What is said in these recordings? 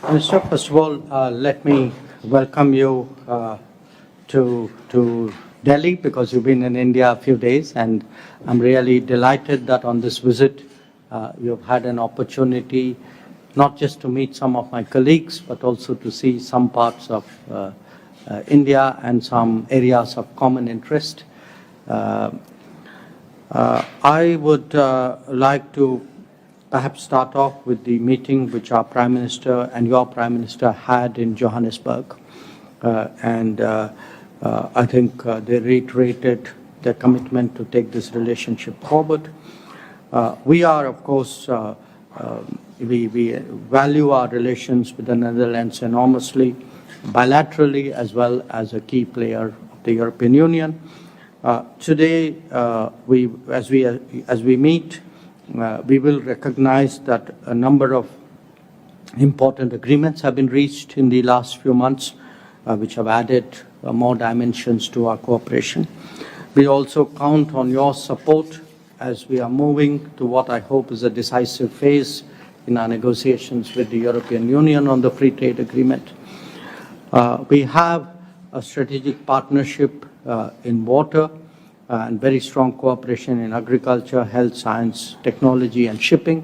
Minister, first of all, let me welcome you to Delhi, because you've been in India a few days, and I'm really delighted that on this visit you've had an opportunity not just to meet some of my colleagues, but also to see some parts of India and some areas of common interest. I would like to perhaps start off with the meeting which our Prime Minister and your Prime Minister had in Johannesburg. I think they reiterated their commitment to take this relationship forward. We are, of course, we value our relations with the Netherlands enormously, bilaterally as well as a key player of the European Union. Today, as we meet, we will recognize that a number of important agreements have been reached in the last few months, which have added more dimensions to our cooperation. We also count on your support as we are moving to what I hope is a decisive phase in our negotiations with the European Union on the free trade agreement. We have a strategic partnership in water and very strong cooperation in agriculture, health, science, technology, and shipping.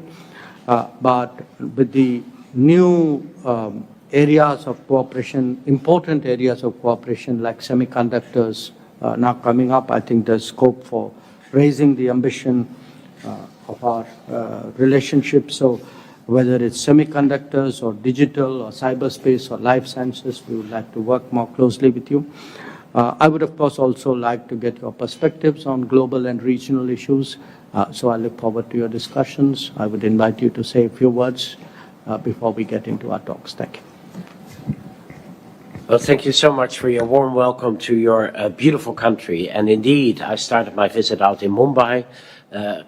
But with the new areas of cooperation, important areas of cooperation like semiconductors now coming up, I think there's scope for raising the ambition of our relationship. So whether it's semiconductors or digital or cyberspace or life sciences, we would like to work more closely with you. I would, of course, also like to get your perspectives on global and regional issues. So I look forward to your discussions. I would invite you to say a few words before we get into our talks. Thank you. Well, thank you so much for your warm welcome to your beautiful country. And indeed, I started my visit out in Mumbai.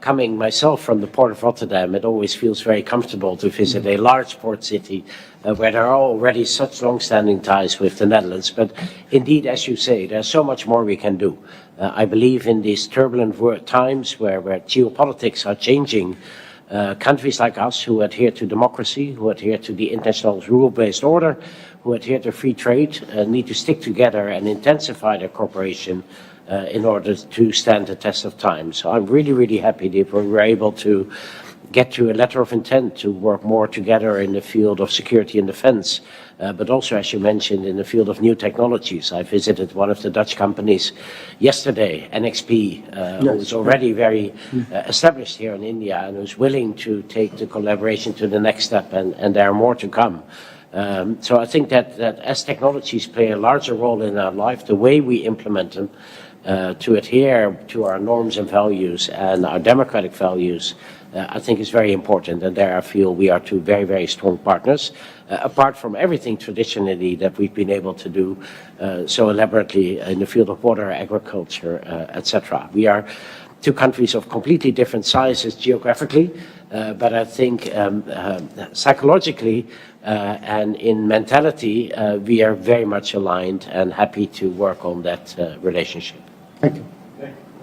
Coming myself from the port of Rotterdam, it always feels very comfortable to visit a large port city where there are already such long-standing ties with the Netherlands. But indeed, as you say, there's so much more we can do. I believe in these turbulent times where geopolitics are changing, countries like us who adhere to democracy, who adhere to the international rule-based order, who adhere to free trade, need to stick together and intensify their cooperation in order to stand the test of time. So I'm really, really happy that we were able to get to a letter of intent to work more together in the field of security and defense, but also, as you mentioned, in the field of new technologies. I visited one of the Dutch companies yesterday, NXP, who is already very established here in India and who's willing to take the collaboration to the next step, and there are more to come. So I think that as technologies play a larger role in our life, the way we implement them to adhere to our norms and values and our democratic values, I think is very important. And there I feel we are two very, very strong partners, apart from everything traditionally that we've been able to do so elaborately in the field of water, agriculture, etc. We are two countries of completely different sizes geographically, but I think psychologically and in mentality, we are very much aligned and happy to work on that relationship. Thank you.